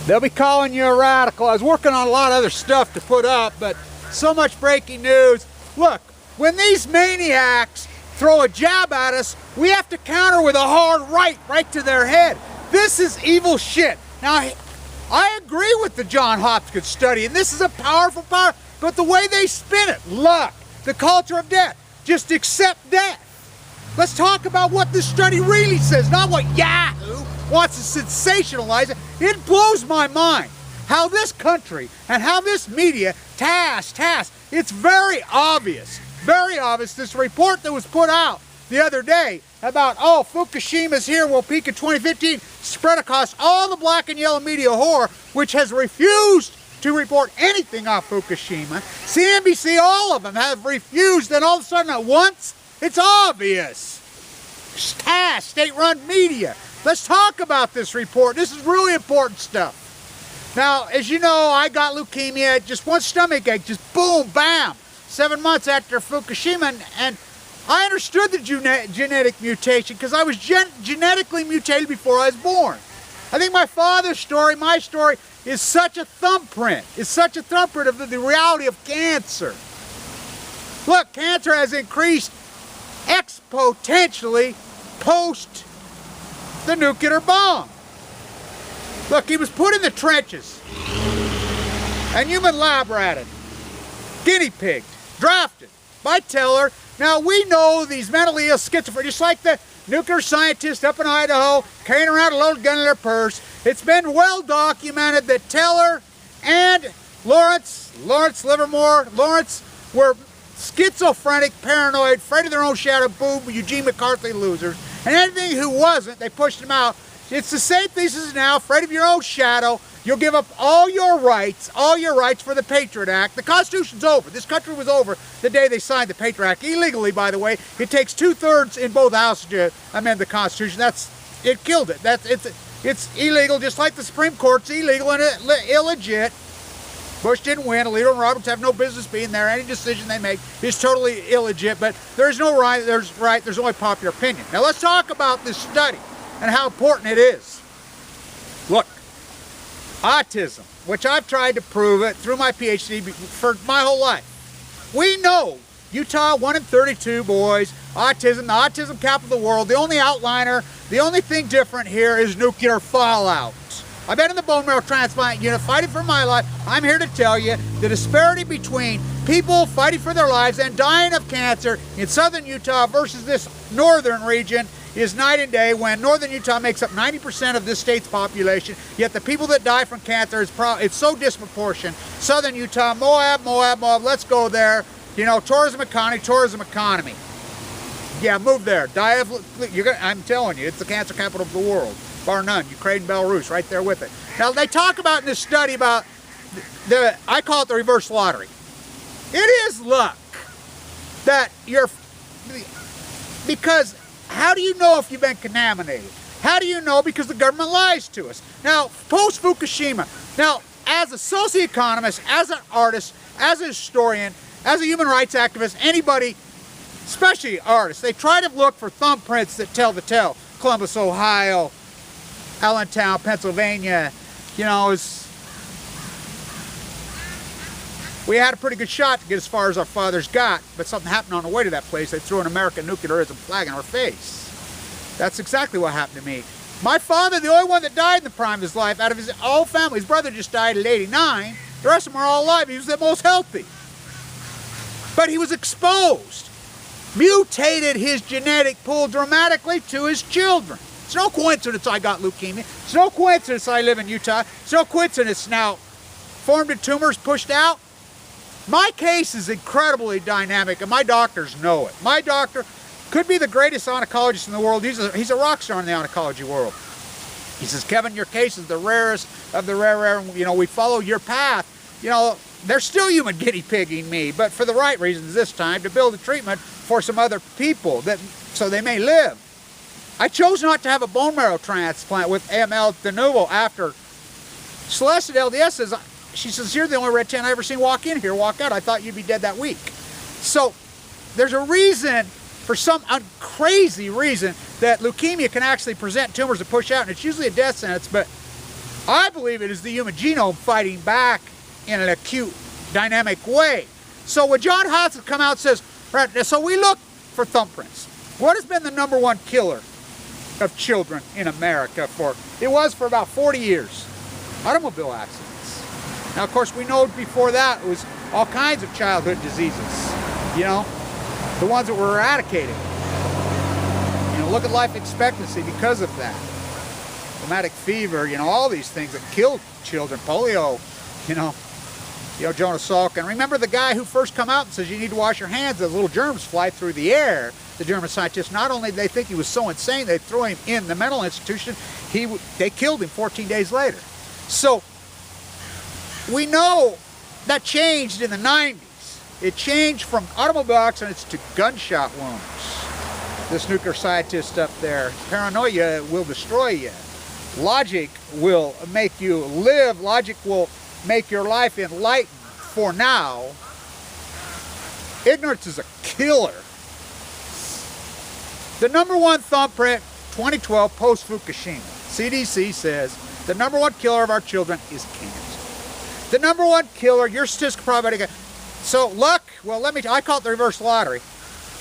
They'll be calling you a radical. I was working on a lot of other stuff to put up, but so much breaking news. Look, when these maniacs throw a jab at us, we have to counter with a hard right to their head. This is evil shit. Now, I agree with the Johns Hopkins study, and this is a powerful power, but the way they spin it, luck, the culture of death, just accept death. Let's talk about what this study really says, not what YAHOO wants to sensationalize it. It blows my mind how this country and how this media it's very obvious, this report that was put out the other day about, oh, Fukushima's here, will peak in 2015, spread across all the black and yellow media horror, which has refused to report anything on Fukushima. CNBC, all of them have refused, and all of a sudden at once, it's obvious. State-run media. Let's talk about this report. This is really important stuff. Now, as you know, I got leukemia, just one stomach ache, just boom, bam, 7 months after Fukushima, and I understood the genetic mutation because I was genetically mutated before I was born. I think my father's story, my story, is such a thumbprint. It's such a thumbprint of the reality of cancer. Look, cancer has increased exponentially post the nuclear bomb. Look, he was put in the trenches and human lab ratted, guinea pigged, drafted by Teller. Now we know these mentally ill schizophrenic, just like the nuclear scientists up in Idaho carrying around a loaded gun in their purse. It's been well documented that Teller and Lawrence Livermore were schizophrenic, paranoid, afraid of their own shadow, boom, Eugene McCarthy losers. And anything who wasn't, they pushed them out. It's the same thesis now, afraid of your own shadow. You'll give up all your rights for the Patriot Act. The Constitution's over. This country was over the day they signed the Patriot Act. Illegally, by the way. It takes 2/3 in both houses to amend the Constitution. It killed it. It's illegal, just like the Supreme Court's illegal and illegit. Bush didn't win. Alito and Roberts have no business being there. Any decision they make is totally illegit, but there's no right, there's only popular opinion. Now let's talk about this study and how important it is. Look, autism, which I've tried to prove it through my PhD for my whole life. We know Utah, 1 in 32 boys, autism, the autism capital of the world. The only outliner, the only thing different here is nuclear fallout. I've been in the bone marrow transplant unit fighting for my life. I'm here to tell you the disparity between people fighting for their lives and dying of cancer in southern Utah versus this northern region is night and day, when northern Utah makes up 90% of this state's population, yet the people that die from cancer, it's so disproportionate. Southern Utah, Moab, let's go there. You know, tourism economy. Yeah, move there. I'm telling you, it's the cancer capital of the world, bar none. Ukraine, Belarus, right there with it. Now, they talk about in this study about I call it the reverse lottery. It is luck that because how do you know if you've been contaminated? How do you know? Because the government lies to us. Now, post Fukushima, now, as a socioeconomist, as an artist, as a historian, as a human rights activist, anybody, especially artists, they try to look for thumbprints that tell the tale. Columbus, Ohio, Allentown, Pennsylvania, you know, we had a pretty good shot to get as far as our fathers got, but something happened on the way to that place. They threw an American nuclearism flag in our face. That's exactly what happened to me. My father, the only one that died in the prime of his life, out of his whole family, his brother just died at 89. The rest of them are all alive. He was the most healthy. But he was exposed, mutated his genetic pool dramatically to his children. It's no coincidence I got leukemia. It's no coincidence I live in Utah. It's no coincidence now formed in tumors pushed out. My case is incredibly dynamic, and my doctors know it. My doctor could be the greatest oncologist in the world. He's a rock star in the oncology world. He says, Kevin, your case is the rarest of the rare. You know, we follow your path. You know, they're still human guinea pigging me, but for the right reasons this time, to build a treatment for some other people so they may live. I chose not to have a bone marrow transplant with AML de novo after Celeste at LDS says, she says, you're the only red tent I ever seen walk in here, walk out. I thought you'd be dead that week. So there's a reason, for some crazy reason, that leukemia can actually present tumors that push out, and it's usually a death sentence, but I believe it is the human genome fighting back in an acute, dynamic way. So when Johns Hopkins come out and says, right, so we look for thumbprints. What has been the #1 killer of children in America it was for about 40 years? Automobile accidents. Now, of course, we know before that it was all kinds of childhood diseases, you know, the ones that were eradicated. You know, look at life expectancy because of that. Rheumatic fever, you know, all these things that killed children, polio, you know, Jonas Salk. And remember the guy who first come out and says you need to wash your hands, the little germs fly through the air. The German scientists, not only did they think he was so insane, they threw him in the mental institution, they killed him 14 days later. So we know that changed in the 90s. It changed from automobile accidents to gunshot wounds. This nuclear scientist up there, paranoia will destroy you. Logic will make you live. Logic will make your life enlightened for now. Ignorance is a killer. The #1 thumbprint, 2012, post-Fukushima. CDC says the #1 killer of our children is cancer. The #1 killer, your statistic probability. So luck, well, I call it the reverse lottery.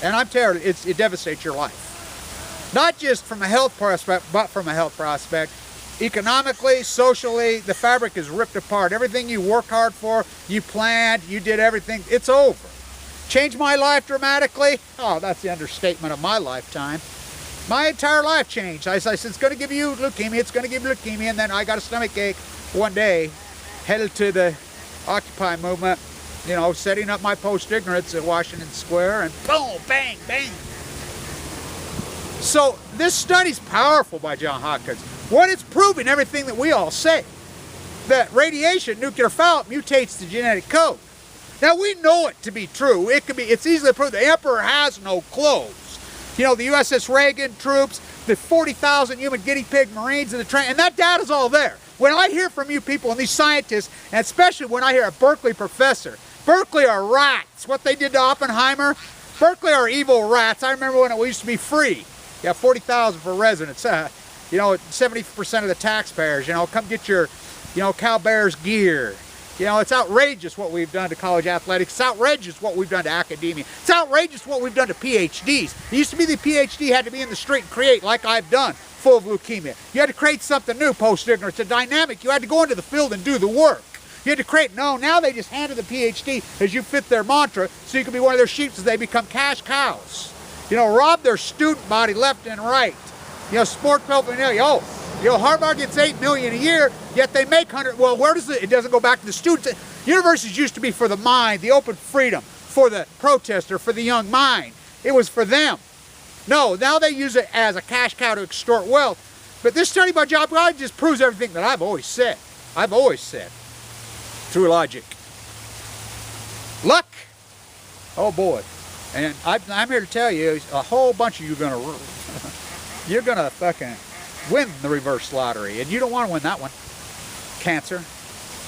And I'm terrible, it devastates your life. Not just from a health prospect, but from a health prospect. Economically, socially, the fabric is ripped apart. Everything you work hard for, you planned, you did everything, it's over. Changed my life dramatically? Oh, that's the understatement of my lifetime. My entire life changed. I said, it's going to give you leukemia, it's going to give you leukemia, and then I got a stomach ache one day, headed to the Occupy movement, you know, setting up my post-ignorance at Washington Square, and boom, bang, bang. So this study's powerful by Johns Hopkins. What it's proving, everything that we all say, that radiation, nuclear fallout, mutates the genetic code. Now we know it to be true. It's easily proved. The emperor has no clothes. You know, the U.S.S. Reagan troops, the 40,000 human guinea pig Marines in the train, and that data's all there. When I hear from you people and these scientists, and especially when I hear a Berkeley professor, Berkeley are rats. What they did to Oppenheimer, Berkeley are evil rats. I remember when it used to be free. Yeah, 40,000 for residents. You know, 70% of the taxpayers, you know, come get your, you know, Cal Bears gear. You know, it's outrageous what we've done to college athletics. It's outrageous what we've done to academia. It's outrageous what we've done to PhDs. It used to be the PhD had to be in the street and create, like I've done, full of leukemia. You had to create something new, post-ignorance, a dynamic. You had to go into the field and do the work. You had to create, no, now they just handed the PhD as you fit their mantra, so you can be one of their sheep as they become cash cows. You know, rob their student body left and right. You know, sport paraphernalia. Oh, you know, Harvard gets $8 million a year, yet they make 100. Well, where does it doesn't go back to the students. Universities used to be for the mind, the open freedom, for the protester, for the young mind. It was for them. No, now they use it as a cash cow to extort wealth. But this study by John Hopkins just proves everything that I've always said. I've always said. Through logic. Luck. Oh boy. And I'm here to tell you, a whole bunch of you you're gonna fucking win the reverse lottery, and you don't want to win that one. Cancer.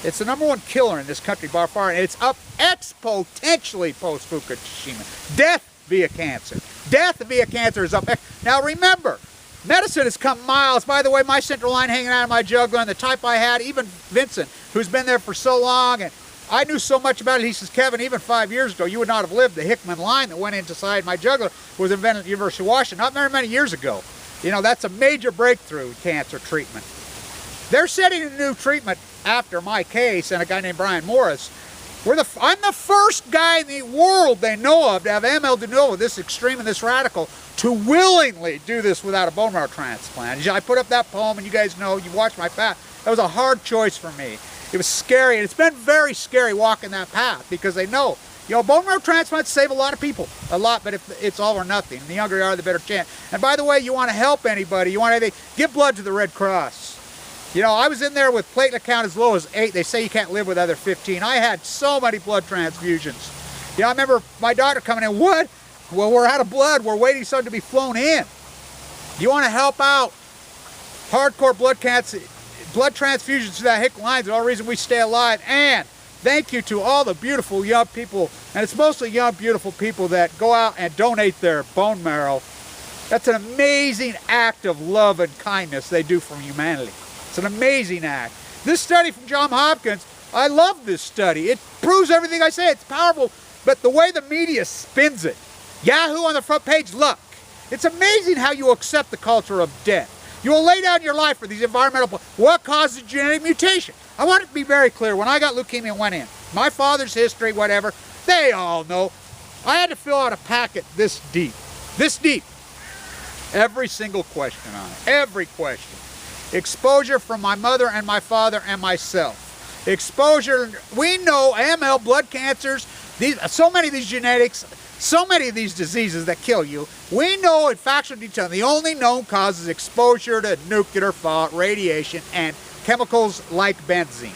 It's the #1 killer in this country by far, and it's up exponentially post-Fukushima. Death via cancer. Death via cancer is up. Now remember, medicine has come miles. By the way, my central line hanging out of my jugular, and the type I had, even Vincent, who's been there for so long, and I knew so much about it. He says, Kevin, even 5 years ago, you would not have lived. The Hickman line that went inside my jugular was invented at the University of Washington not very many years ago. You know, that's a major breakthrough in cancer treatment. They're setting a new treatment after my case and a guy named Brian Morris. I'm the first guy in the world they know of to have ML de novo, this extreme and this radical, to willingly do this without a bone marrow transplant. I put up that poem, and you guys know, you watched my path. That was a hard choice for me. It was scary, and it's been very scary walking that path because they know, you know, bone marrow transplants save a lot of people, a lot, but if it's all or nothing. And the younger you are, the better chance. And by the way, you want to help anybody, you want anything, give blood to the Red Cross. You know, I was in there with platelet count as low as 8. They say you can't live with other 15. I had so many blood transfusions. You know, I remember my doctor coming in, what? Well, we're out of blood. We're waiting for something to be flown in. You want to help out hardcore blood transfusions through that Hick line is the only reason we stay alive. And thank you to all the beautiful young people, and it's mostly young, beautiful people that go out and donate their bone marrow. That's an amazing act of love and kindness they do for humanity. It's an amazing act. This study from Johns Hopkins, I love this study. It proves everything I say. It's powerful, but the way the media spins it. Yahoo on the front page, look. It's amazing how you accept the culture of death. You will lay down your life for these environmental... What causes genetic mutation? I want it to be very clear. When I got leukemia and went in, my father's history, whatever, they all know. I had to fill out a packet this deep. This deep. Every single question on it. Every question. Exposure from my mother and my father and myself. Exposure, we know AML, blood cancers, so many of these genetics, so many of these diseases that kill you. We know in factual detail the only known cause is exposure to nuclear fallout, radiation, and chemicals like benzene.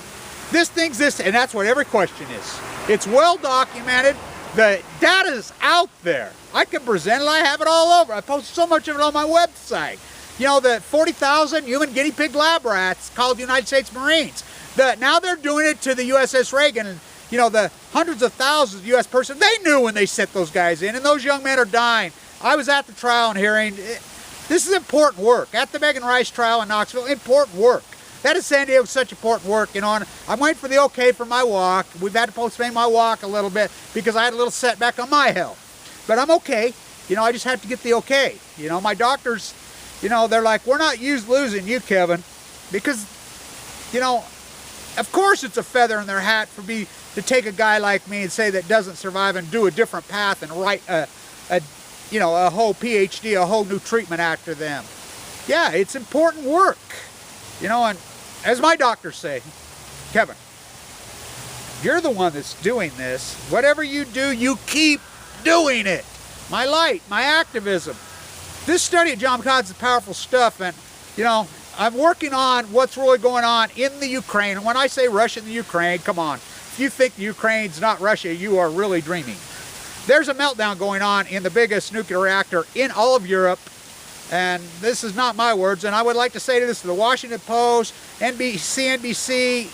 This thing's this, and that's what every question is. It's well documented. The data is out there. I can present it. I have it all over. I post so much of it on my website. You know, the 40,000 human guinea pig lab rats called the United States Marines. Now they're doing it to the U.S.S. Reagan, and you know, the hundreds of thousands of U.S. persons, they knew when they sent those guys in, and those young men are dying. I was at the trial and hearing. This is important work. At the Megan Rice trial in Knoxville, important work. That is San Diego, such important work. You know, and I'm waiting for the okay for my walk. We've had to postpone my walk a little bit because I had a little setback on my health. But I'm okay. You know, I just have to get the okay. You know, my doctors, you know, they're like, we're not losing you, Kevin, because, you know, of course it's a feather in their hat for me to take a guy like me and say that doesn't survive and do a different path and write a whole PhD, a whole new treatment after them. Yeah, it's important work. You know, and as my doctors say, Kevin, you're the one that's doing this. Whatever you do, you keep doing it. My light, my activism. This study at Johns Hopkins is powerful stuff, and, you know, I'm working on what's really going on in the Ukraine. And when I say Russia and the Ukraine, come on. If you think Ukraine's not Russia, you are really dreaming. There's a meltdown going on in the biggest nuclear reactor in all of Europe. And this is not my words. And I would like to say this to the Washington Post, NBC,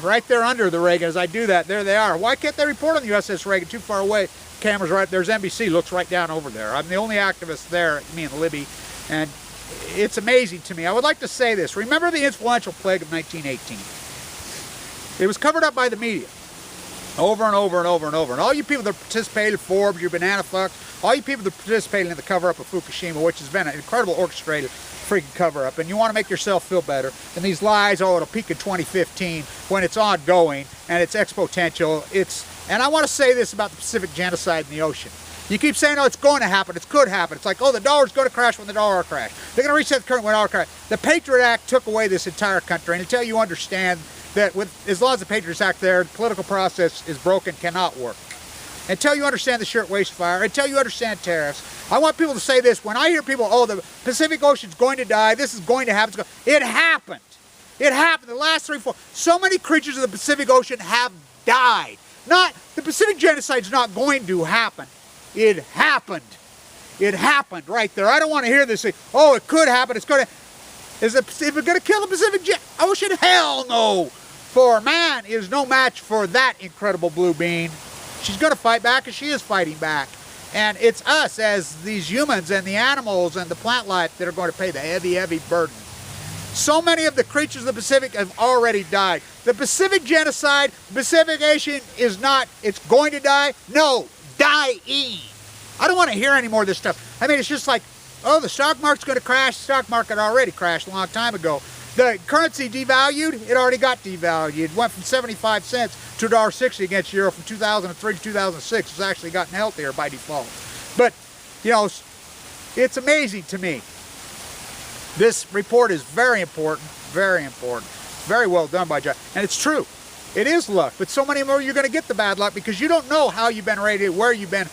right there under the Reagan. As I do that, there they are. Why can't they report on the U.S.S. Reagan? Too far away. Camera's right. There's NBC. Looks right down over there. I'm the only activist there, me and Libby. And it's amazing to me. I would like to say this. Remember the influential plague of 1918? It was covered up by the media over and over and over and over. And all you people that participated, Forbes, your banana fucks, all you people that participated in the cover-up of Fukushima, which has been an incredible orchestrated freaking cover-up, and you want to make yourself feel better, and these lies, oh, it'll peak in 2015, when it's ongoing, and it's exponential. And I want to say this about the Pacific genocide in the ocean. You keep saying, oh, it's going to happen, it could happen. It's like, oh, the dollar's going to crash when the dollar crashed. They're going to reset the current when the dollar crashed. The Patriot Act took away this entire country, and until you understand that as long as the Patriot Act there, the political process is broken, cannot work. Until you understand the shirtwaist fire, until you understand tariffs. I want people to say this. When I hear people, oh, the Pacific Ocean's going to die, this is going to happen. It happened. It happened. The last 3, 4. So many creatures of the Pacific Ocean have died. The Pacific genocide's not going to happen. It happened. It happened right there. I don't want to hear this say, oh, it could happen. It's going to. Is it going to kill the Pacific Ocean? Hell no. For man is no match for that incredible blue bean. She's going to fight back, and she is fighting back. And it's us as these humans and the animals and the plant life that are going to pay the heavy, heavy burden. So many of the creatures of the Pacific have already died. The Pacific genocide, Pacific Ocean is not, it's going to die. No, dying. I don't want to hear any more of this stuff. I mean, it's just like, oh, the stock market's going to crash. The stock market already crashed a long time ago. The currency devalued, it already got devalued. It went from 75 cents to $1.60 against euro from 2003 to 2006. It's actually gotten healthier by default. But, you know, it's amazing to me. This report is very important, very well done by John. And it's true. It is luck. But so many more you're going to get the bad luck because you don't know how you've been rated, where you've been,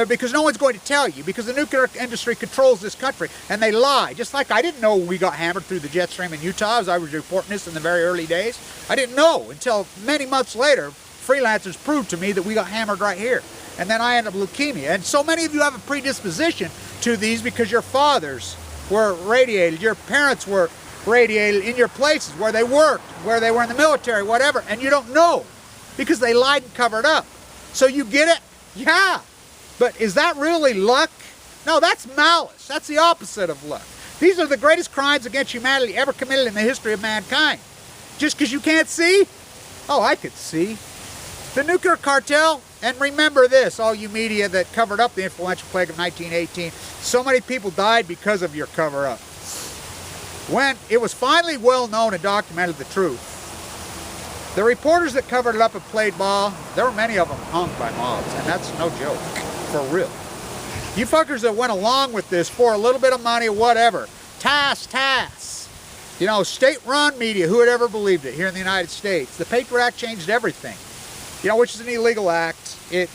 because no one's going to tell you, because the nuclear industry controls this country, and they lie. Just like I didn't know we got hammered through the jet stream in Utah as I was reporting this in the very early days. I didn't know until many months later, freelancers proved to me that we got hammered right here. And then I ended up with leukemia. And so many of you have a predisposition to these because your fathers were radiated, your parents were radiated in your places where they worked, where they were in the military, whatever, and you don't know because they lied and covered up. So you get it? Yeah. But is that really luck? No, that's malice. That's the opposite of luck. These are the greatest crimes against humanity ever committed in the history of mankind. Just because you can't see? Oh, I could see. The nuclear cartel, and remember this, all you media that covered up the influential plague of 1918, so many people died because of your cover-up. When it was finally well known and documented the truth, the reporters that covered it up and played ball, there were many of them hung by mobs, and that's no joke, for real. You fuckers that went along with this for a little bit of money or whatever, TASS. You know, state-run media, who had ever believed it here in the United States? The Patriot Act changed everything. You know, which is an illegal act. You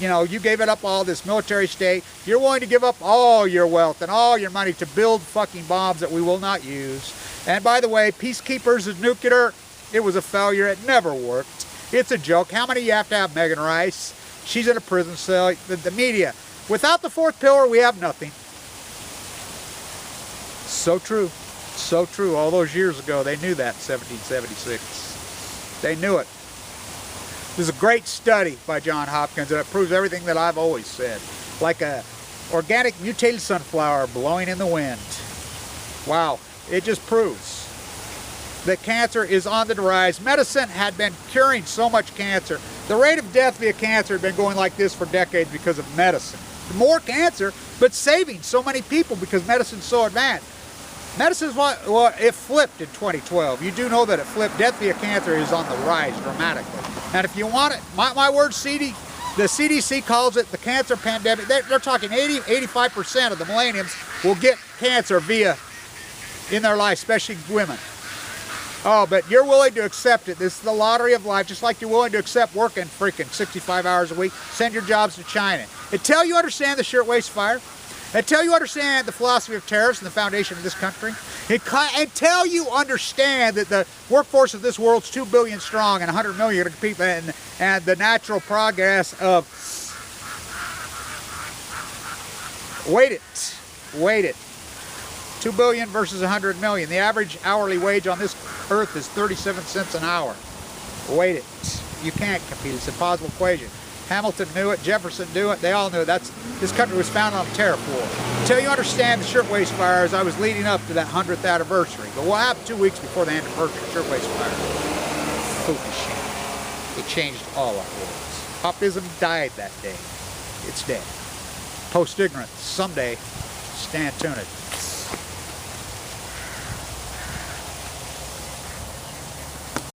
know, you gave it up all this military state. You're willing to give up all your wealth and all your money to build fucking bombs that we will not use. And by the way, peacekeepers is nuclear. It was a failure. It never worked. It's a joke. How many you have to have Megan Rice? She's in a prison cell. The media. Without the fourth pillar, we have nothing. So true. So true. All those years ago, they knew that in 1776. They knew it. This is a great study by Johns Hopkins, and it proves everything that I've always said. Like a organic mutated sunflower blowing in the wind. Wow. It just proves that cancer is on the rise. Medicine had been curing so much cancer. The rate of death via cancer had been going like this for decades because of medicine. More cancer, but saving so many people because medicine's so advanced. Medicine's well, it flipped in 2012. You do know that it flipped. Death via cancer is on the rise dramatically. And if you want it, my word, the CDC calls it the cancer pandemic. They're talking 85% of the millennials will get cancer in their life, especially women. Oh, but you're willing to accept it. This is the lottery of life, just like you're willing to accept working freaking 65 hours a week. Send your jobs to China. Until you understand the shirtwaist fire, until you understand the philosophy of tariffs and the foundation of this country, until you understand that the workforce of this world's 2 billion strong and 100 million are going to compete, and the natural progress of, wait it, 2 billion versus 100 million. The average hourly wage on this earth is 37 cents an hour. Wait it. You can't compete. It's an impossible equation. Hamilton knew it. Jefferson knew it. They all knew it. This country was founded on a tariff war. Until you understand the shirtwaist fires, I was leading up to that 100th anniversary. But what happened 2 weeks before the anniversary of shirtwaist fire? Fukushima. It changed all our worlds. Popism died that day. It's dead. Post-ignorance. Someday. Stand tuned.